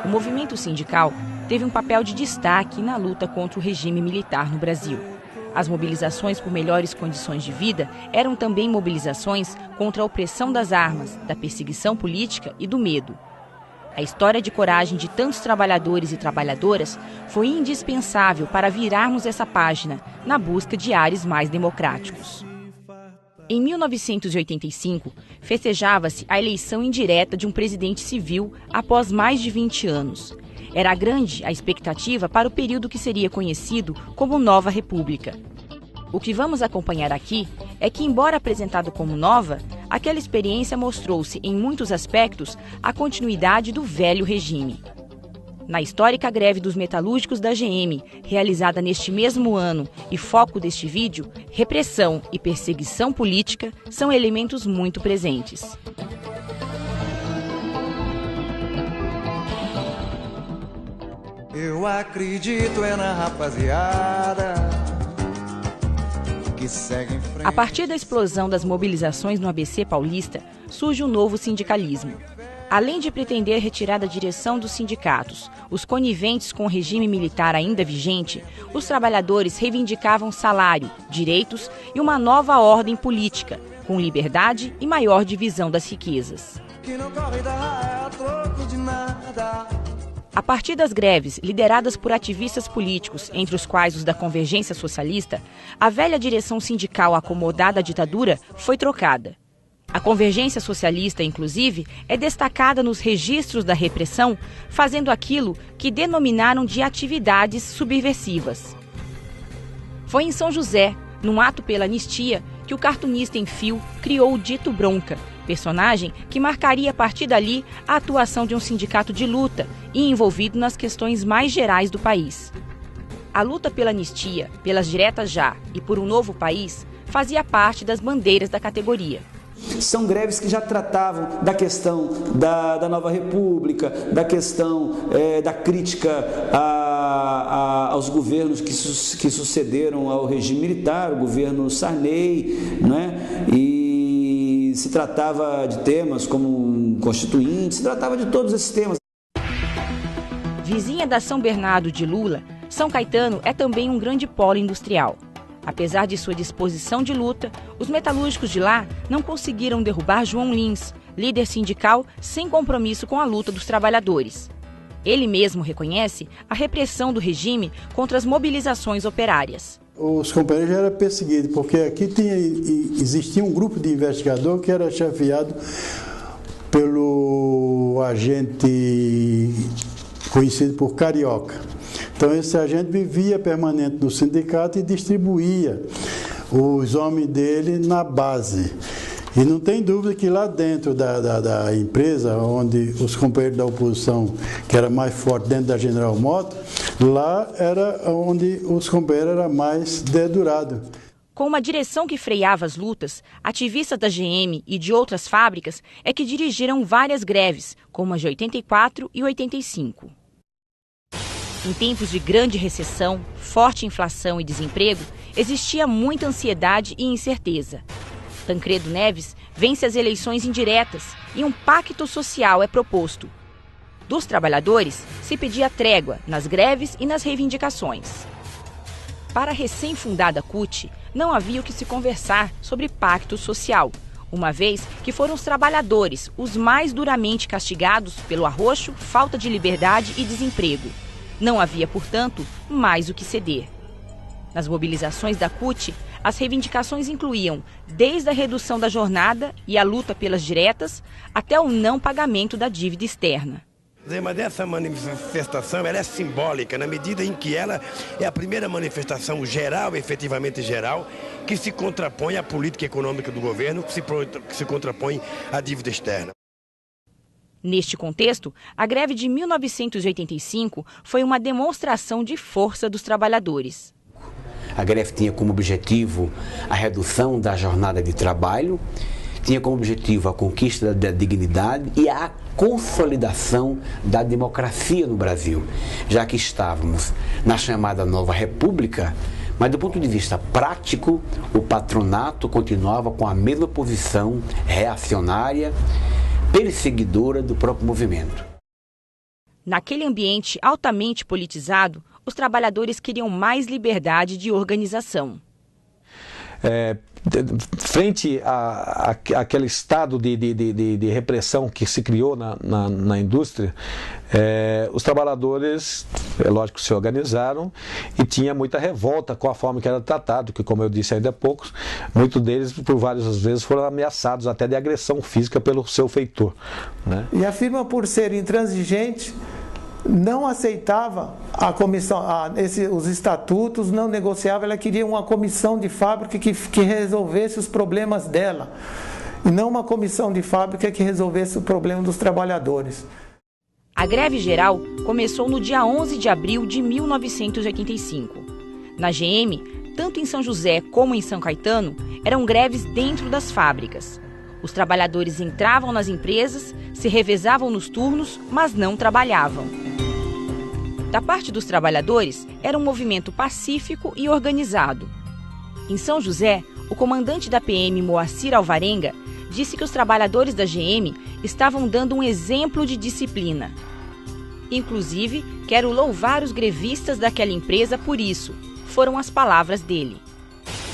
movimento sindical teve um papel de destaque na luta contra o regime militar no Brasil. As mobilizações por melhores condições de vida eram também mobilizações contra a opressão das armas, da perseguição política e do medo. A história de coragem de tantos trabalhadores e trabalhadoras foi indispensável para virarmos essa página na busca de ares mais democráticos. Em 1985, festejava-se a eleição indireta de um presidente civil após mais de 20 anos. Era grande a expectativa para o período que seria conhecido como Nova República. O que vamos acompanhar aqui é que, embora apresentado como nova, aquela experiência mostrou-se, em muitos aspectos, a continuidade do velho regime. Na histórica greve dos metalúrgicos da GM, realizada neste mesmo ano e foco deste vídeo, repressão e perseguição política são elementos muito presentes. Eu acredito na rapaziada que segue em frente. A partir da explosão das mobilizações no ABC paulista, surge um novo sindicalismo. Além de pretender retirar da direção dos sindicatos os coniventes com o regime militar ainda vigente, os trabalhadores reivindicavam salário, direitos e uma nova ordem política, com liberdade e maior divisão das riquezas. A partir das greves, lideradas por ativistas políticos, entre os quais os da Convergência Socialista, a velha direção sindical acomodada à ditadura foi trocada. A Convergência Socialista, inclusive, é destacada nos registros da repressão, fazendo aquilo que denominaram de atividades subversivas. Foi em São José, num ato pela anistia, que o cartunista em fio criou o dito Bronca, personagem que marcaria a partir dali a atuação de um sindicato de luta e envolvido nas questões mais gerais do país. A luta pela anistia, pelas diretas já e por um novo país fazia parte das bandeiras da categoria. São greves que já tratavam da questão da nova república, da questão da crítica aos governos que sucederam ao regime militar, o governo Sarney, né? E se tratava de temas como constituinte, se tratava de todos esses temas. Vizinha da São Bernardo de Lula, São Caetano é também um grande polo industrial. Apesar de sua disposição de luta, os metalúrgicos de lá não conseguiram derrubar João Lins, líder sindical sem compromisso com a luta dos trabalhadores. Ele mesmo reconhece a repressão do regime contra as mobilizações operárias. Os companheiros já eram perseguidos, porque aqui existia um grupo de investigador que era chefiado pelo agente conhecido por Carioca. Então esse agente vivia permanente no sindicato e distribuía os homens dele na base. E não tem dúvida que lá dentro da empresa, onde os companheiros da oposição, que era mais forte dentro da General Motors, lá era onde os companheiros eram mais dedurados. Com uma direção que freava as lutas, ativistas da GM e de outras fábricas é que dirigiram várias greves, como as de 84 e 85. Em tempos de grande recessão, forte inflação e desemprego, existia muita ansiedade e incerteza. Tancredo Neves vence as eleições indiretas e um pacto social é proposto. Dos trabalhadores, se pedia trégua nas greves e nas reivindicações. Para a recém-fundada CUT, não havia o que se conversar sobre pacto social, uma vez que foram os trabalhadores os mais duramente castigados pelo arroxo, falta de liberdade e desemprego. Não havia, portanto, mais o que ceder. Nas mobilizações da CUT, as reivindicações incluíam desde a redução da jornada e a luta pelas diretas até o não pagamento da dívida externa. Mas essa manifestação ela é simbólica na medida em que ela é a primeira manifestação geral, efetivamente geral, que se contrapõe à política econômica do governo, que se contrapõe à dívida externa. Neste contexto, a greve de 1985 foi uma demonstração de força dos trabalhadores. A greve tinha como objetivo a redução da jornada de trabalho, tinha como objetivo a conquista da dignidade e a consolidação da democracia no Brasil, já que estávamos na chamada Nova República, mas do ponto de vista prático, o patronato continuava com a mesma posição reacionária, perseguidora do próprio movimento. Naquele ambiente altamente politizado, os trabalhadores queriam mais liberdade de organização. Frente àquele estado de repressão que se criou na indústria, os trabalhadores, é lógico, se organizaram e tinha muita revolta com a forma que era tratado, que, como eu disse ainda há pouco, muitos deles, por várias vezes, foram ameaçados até de agressão física pelo seu feitor, né? E a firma, por ser intransigente, não aceitava a comissão, os estatutos, não negociava, ela queria uma comissão de fábrica que resolvesse os problemas dela, e não uma comissão de fábrica que resolvesse o problema dos trabalhadores. A greve geral começou no dia 11 de abril de 1985. Na GM, tanto em São José como em São Caetano, eram greves dentro das fábricas. Os trabalhadores entravam nas empresas, se revezavam nos turnos, mas não trabalhavam. Da parte dos trabalhadores, era um movimento pacífico e organizado. Em São José, o comandante da PM, Moacir Alvarenga, disse que os trabalhadores da GM estavam dando um exemplo de disciplina. Inclusive, quero louvar os grevistas daquela empresa por isso, foram as palavras dele.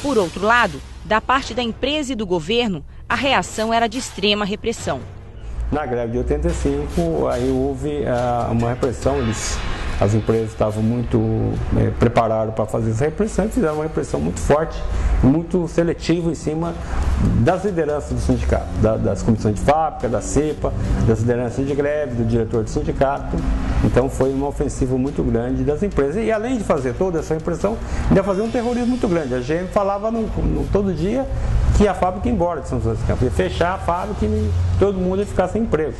Por outro lado, da parte da empresa e do governo, a reação era de extrema repressão. Na greve de 85, aí houve uma repressão, as empresas estavam muito preparadas para fazer essa repressão e fizeram uma repressão muito forte, muito seletiva em cima das lideranças do sindicato, das comissões de fábrica, da CEPA, das lideranças de greve, do diretor do sindicato. Então foi uma ofensiva muito grande das empresas. E além de fazer toda essa repressão, ainda fazia um terrorismo muito grande. A GM falava todo dia que a fábrica ia embora de São José dos Campos, ia fechar a fábrica e todo mundo ia ficar sem emprego.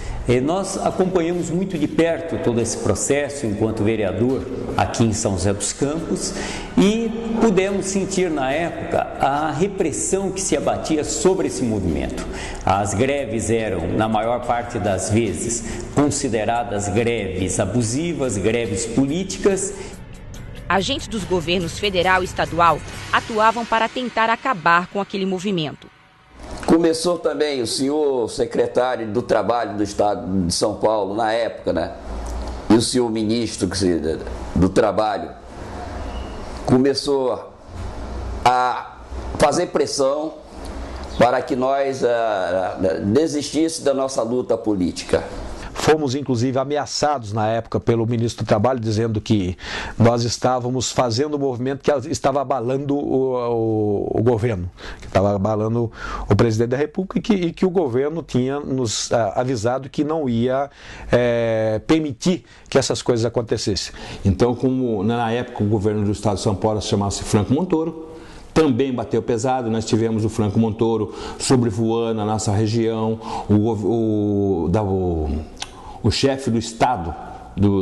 Nós acompanhamos muito de perto todo esse processo enquanto vereador aqui em São José dos Campos e pudemos sentir na época a repressão que se abatia sobre esse movimento. As greves eram, na maior parte das vezes, consideradas greves abusivas, greves políticas. Agentes dos governos federal e estadual atuavam para tentar acabar com aquele movimento. Começou também o senhor secretário do Trabalho do Estado de São Paulo, na época, né? E o senhor ministro do Trabalho começou a fazer pressão para que nós desistisse da nossa luta política. Fomos, inclusive, ameaçados na época pelo ministro do Trabalho, dizendo que nós estávamos fazendo um movimento que estava abalando o governo, que estava abalando o presidente da República e que o governo tinha nos avisado que não ia permitir que essas coisas acontecessem. Então, como na época o governo do estado de São Paulo se chamasse Franco Montoro, também bateu pesado. Nós tivemos o Franco Montoro sobrevoando a nossa região, o chefe do Estado,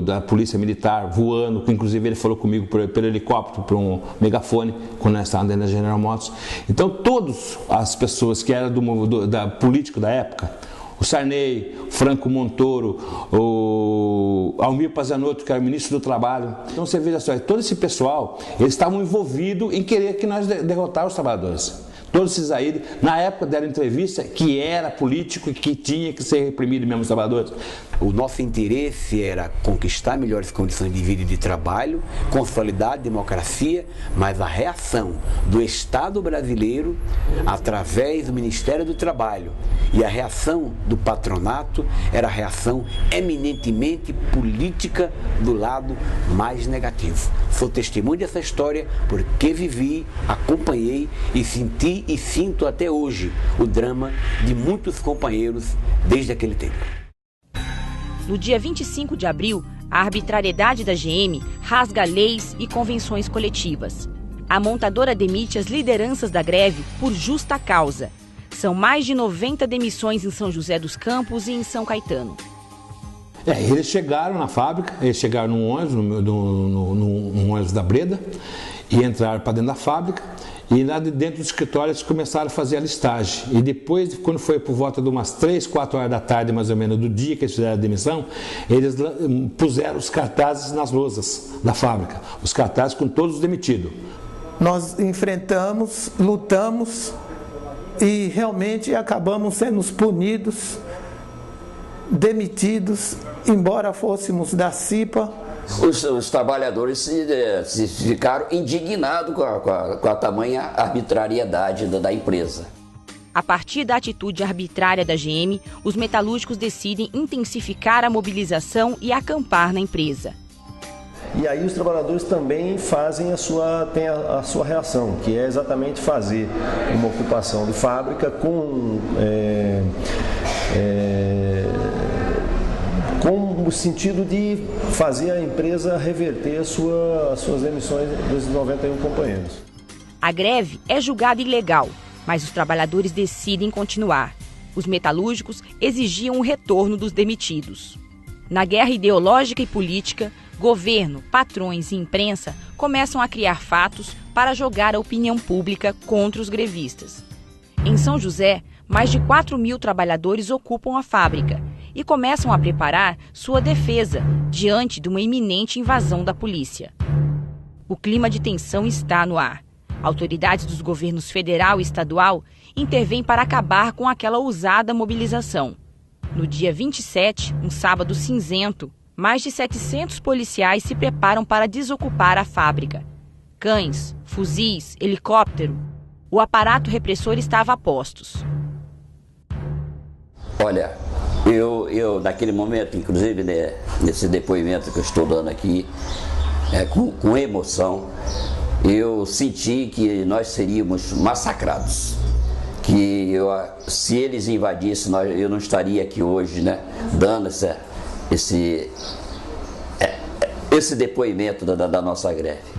da Polícia Militar, voando, inclusive ele falou comigo pelo helicóptero, por um megafone, quando nós estávamos dentro da General Motors. Então, todas as pessoas que eram da político da época, o Sarney, o Franco Montoro, o Almir Pazanotto, que era o ministro do Trabalho. Então, você veja só, todo esse pessoal, eles estavam envolvidos em querer que nós derrotar os trabalhadores. Todos esses aí, na época, deram entrevista que era político e que tinha que ser reprimido mesmo os trabalhadores. O nosso interesse era conquistar melhores condições de vida e de trabalho, consolidar a democracia, mas a reação do Estado brasileiro, através do Ministério do Trabalho, e a reação do patronato era a reação eminentemente política do lado mais negativo. Sou testemunho dessa história porque vivi, acompanhei e senti e sinto até hoje o drama de muitos companheiros desde aquele tempo. No dia 25 de abril, a arbitrariedade da GM rasga leis e convenções coletivas. A montadora demite as lideranças da greve por justa causa. São mais de 90 demissões em São José dos Campos e em São Caetano. Eles chegaram na fábrica, eles chegaram num ônibus, num ônibus da Breda, e entraram para dentro da fábrica. E lá dentro do escritório eles começaram a fazer a listagem. E depois, quando foi por volta de umas 3, 4 horas da tarde, mais ou menos, do dia que eles fizeram a demissão, eles puseram os cartazes nas lousas da fábrica. Os cartazes com todos os demitidos. Nós enfrentamos, lutamos e realmente acabamos sendo punidos demitidos, embora fôssemos da CIPA. Os trabalhadores se ficaram indignados com a tamanha arbitrariedade da empresa. A partir da atitude arbitrária da GM, os metalúrgicos decidem intensificar a mobilização e acampar na empresa. E aí os trabalhadores também fazem a sua reação, que é exatamente fazer uma ocupação de fábrica com o sentido de fazer a empresa reverter as suas emissões dos 91 companheiros. A greve é julgada ilegal, mas os trabalhadores decidem continuar. Os metalúrgicos exigiam o retorno dos demitidos. Na guerra ideológica e política, governo, patrões e imprensa começam a criar fatos para jogar a opinião pública contra os grevistas. Em São José, mais de 4.000 trabalhadores ocupam a fábrica e começam a preparar sua defesa diante de uma iminente invasão da polícia. O clima de tensão está no ar. Autoridades dos governos federal e estadual intervêm para acabar com aquela ousada mobilização. No dia 27, um sábado cinzento, mais de 700 policiais se preparam para desocupar a fábrica. Cães, fuzis, helicóptero. O aparato repressor estava a postos. Olha, eu naquele momento, inclusive nesse depoimento que eu estou dando aqui, com emoção, eu senti que nós seríamos massacrados. Que se eles invadissem, eu não estaria aqui hoje, né, dando esse depoimento da nossa greve.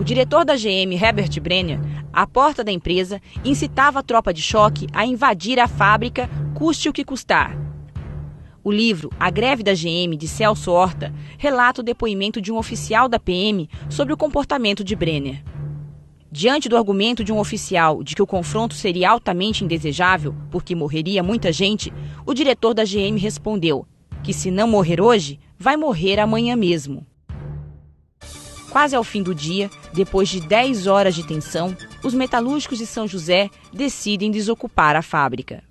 O diretor da GM, Herbert Brenner, à porta da empresa, incitava a tropa de choque a invadir a fábrica, custe o que custar. O livro A Greve da GM, de Celso Horta, relata o depoimento de um oficial da PM sobre o comportamento de Brenner. Diante do argumento de um oficial de que o confronto seria altamente indesejável, porque morreria muita gente, o diretor da GM respondeu que se não morrer hoje, vai morrer amanhã mesmo. Quase ao fim do dia, depois de 10 horas de tensão, os metalúrgicos de São José decidem desocupar a fábrica.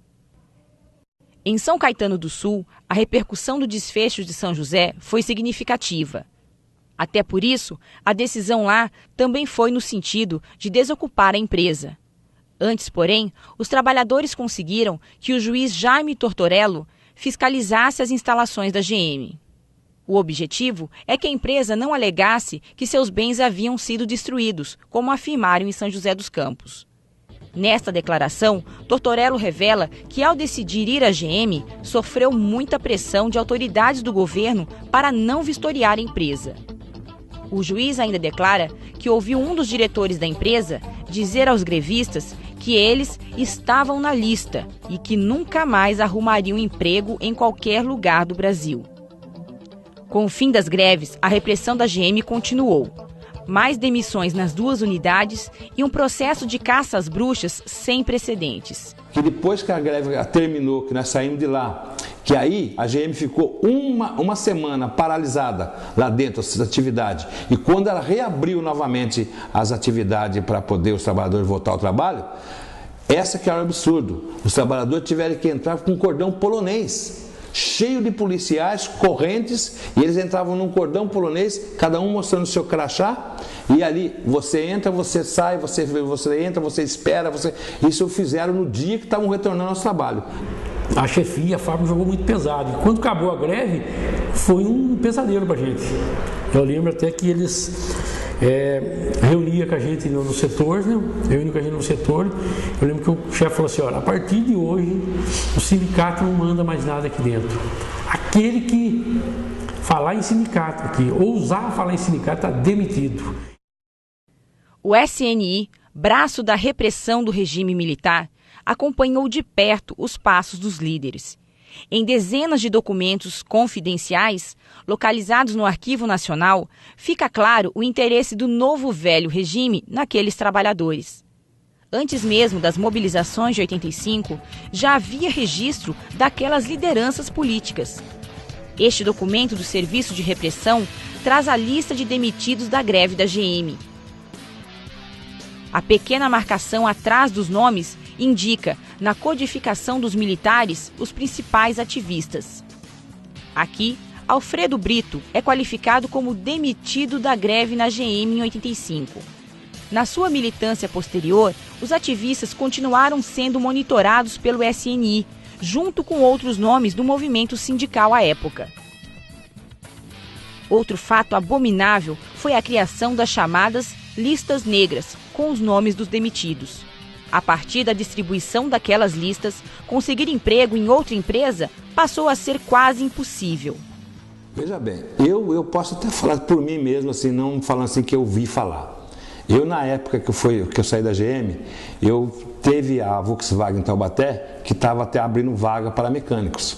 Em São Caetano do Sul, a repercussão do desfecho de São José foi significativa. Até por isso, a decisão lá também foi no sentido de desocupar a empresa. Antes, porém, os trabalhadores conseguiram que o juiz Jaime Tortorello fiscalizasse as instalações da GM. O objetivo é que a empresa não alegasse que seus bens haviam sido destruídos, como afirmaram em São José dos Campos. Nesta declaração, Tortorello revela que, ao decidir ir à GM, sofreu muita pressão de autoridades do governo para não vistoriar a empresa. O juiz ainda declara que ouviu um dos diretores da empresa dizer aos grevistas que eles estavam na lista e que nunca mais arrumariam emprego em qualquer lugar do Brasil. Com o fim das greves, a repressão da GM continuou. Mais demissões nas duas unidades e um processo de caça às bruxas sem precedentes. Que depois que a greve terminou, que nós saímos de lá, que aí a GM ficou uma semana paralisada lá dentro, as atividades. E quando ela reabriu novamente as atividades para poder os trabalhadores voltar ao trabalho, essa que era o absurdo. Os trabalhadores tiveram que entrar com um cordão polonês, cheio de policiais, correntes, e eles entravam num cordão polonês, cada um mostrando o seu crachá, e ali você entra, você sai, você entra, você espera, isso fizeram no dia que estavam retornando ao trabalho. A chefia, a fábrica jogou muito pesado. E quando acabou a greve, foi um pesadelo para a gente. Eu lembro até que eles reuniam com a gente no setor, né? Reuniam com a gente no setor. Eu lembro que o chefe falou assim: olha, a partir de hoje, o sindicato não manda mais nada aqui dentro. Aquele que falar em sindicato, que ousar falar em sindicato, está demitido. O SNI, braço da repressão do regime militar, acompanhou de perto os passos dos líderes. Em dezenas de documentos confidenciais, localizados no Arquivo Nacional, fica claro o interesse do novo velho regime naqueles trabalhadores. Antes mesmo das mobilizações de 85, já havia registro daquelas lideranças políticas. Este documento do Serviço de Repressão traz a lista de demitidos da greve da GM. A pequena marcação atrás dos nomes indica, na codificação dos militares, os principais ativistas. Aqui, Alfredo Brito é qualificado como demitido da greve na GM em 85. Na sua militância posterior, os ativistas continuaram sendo monitorados pelo SNI, junto com outros nomes do movimento sindical à época. Outro fato abominável foi a criação das chamadas listas negras, com os nomes dos demitidos. A partir da distribuição daquelas listas, conseguir emprego em outra empresa passou a ser quase impossível. Veja bem, eu posso até falar por mim mesmo, assim, não falando assim que eu ouvi falar. Eu, na época que eu saí da GM, eu teve a Volkswagen em Taubaté, que estava até abrindo vaga para mecânicos.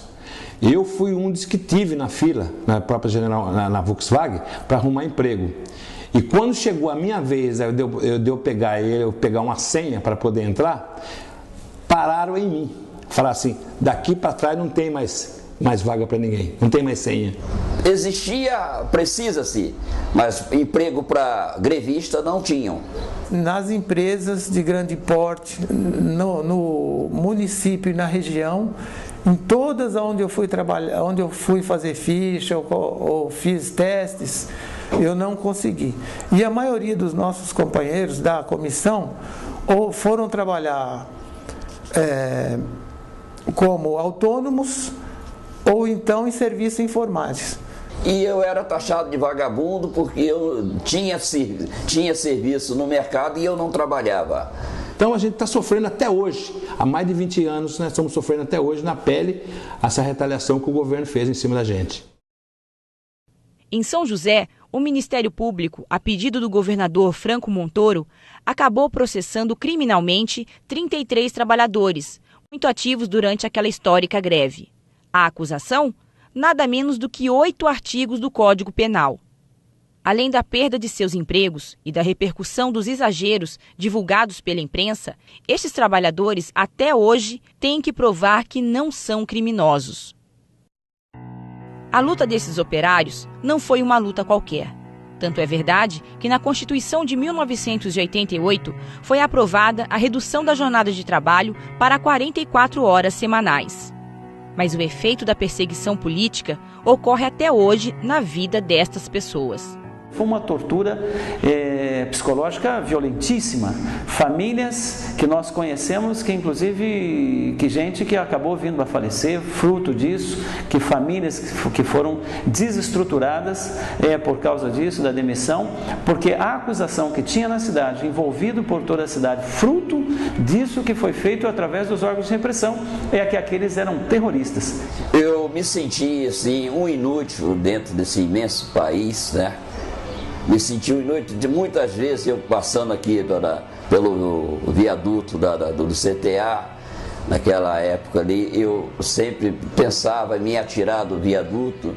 Eu fui um dos que tive na fila, na própria na Volkswagen, para arrumar emprego. E quando chegou a minha vez, eu pegar uma senha para poder entrar, pararam em mim. Falaram assim, daqui para trás não tem mais vaga para ninguém, não tem mais senha. Precisa-se, mas emprego para grevista não tinham. Nas empresas de grande porte, no município e na região, em todas onde eu fui trabalhar, onde eu fui fazer ficha ou fiz testes, eu não consegui. E a maioria dos nossos companheiros da comissão ou foram trabalhar como autônomos ou então em serviços informais. E eu era taxado de vagabundo porque eu tinha serviço no mercado e eu não trabalhava. Então a gente está sofrendo até hoje, há mais de 20 anos nós estamos sofrendo até hoje na pele essa retaliação que o governo fez em cima da gente. Em São José, o Ministério Público, a pedido do governador Franco Montoro, acabou processando criminalmente 33 trabalhadores, muito ativos durante aquela histórica greve. A acusação? Nada menos do que 8 artigos do Código Penal. Além da perda de seus empregos e da repercussão dos exageros divulgados pela imprensa, estes trabalhadores, até hoje, têm que provar que não são criminosos. A luta desses operários não foi uma luta qualquer. Tanto é verdade que na Constituição de 1988 foi aprovada a redução da jornada de trabalho para 44 horas semanais. Mas o efeito da perseguição política ocorre até hoje na vida destas pessoas. Foi uma tortura psicológica violentíssima. Famílias que nós conhecemos, que inclusive gente que acabou vindo a falecer, fruto disso, que famílias que foram desestruturadas por causa disso, da demissão, porque a acusação que tinha na cidade, envolvido por toda a cidade, fruto disso que foi feito através dos órgãos de repressão, é que aqueles eram terroristas. Eu me senti assim, um inútil dentro desse imenso país, né? Me senti um inútil de muitas vezes, eu passando aqui pelo viaduto do CTA, naquela época ali, eu sempre pensava em me atirar do viaduto.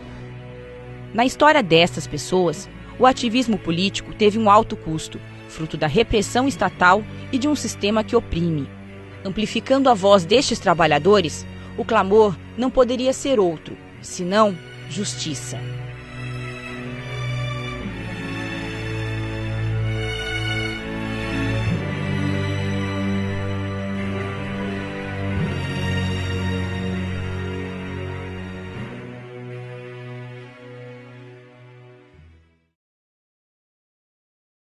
Na história destas pessoas, o ativismo político teve um alto custo, fruto da repressão estatal e de um sistema que oprime. Amplificando a voz destes trabalhadores, o clamor não poderia ser outro, senão justiça.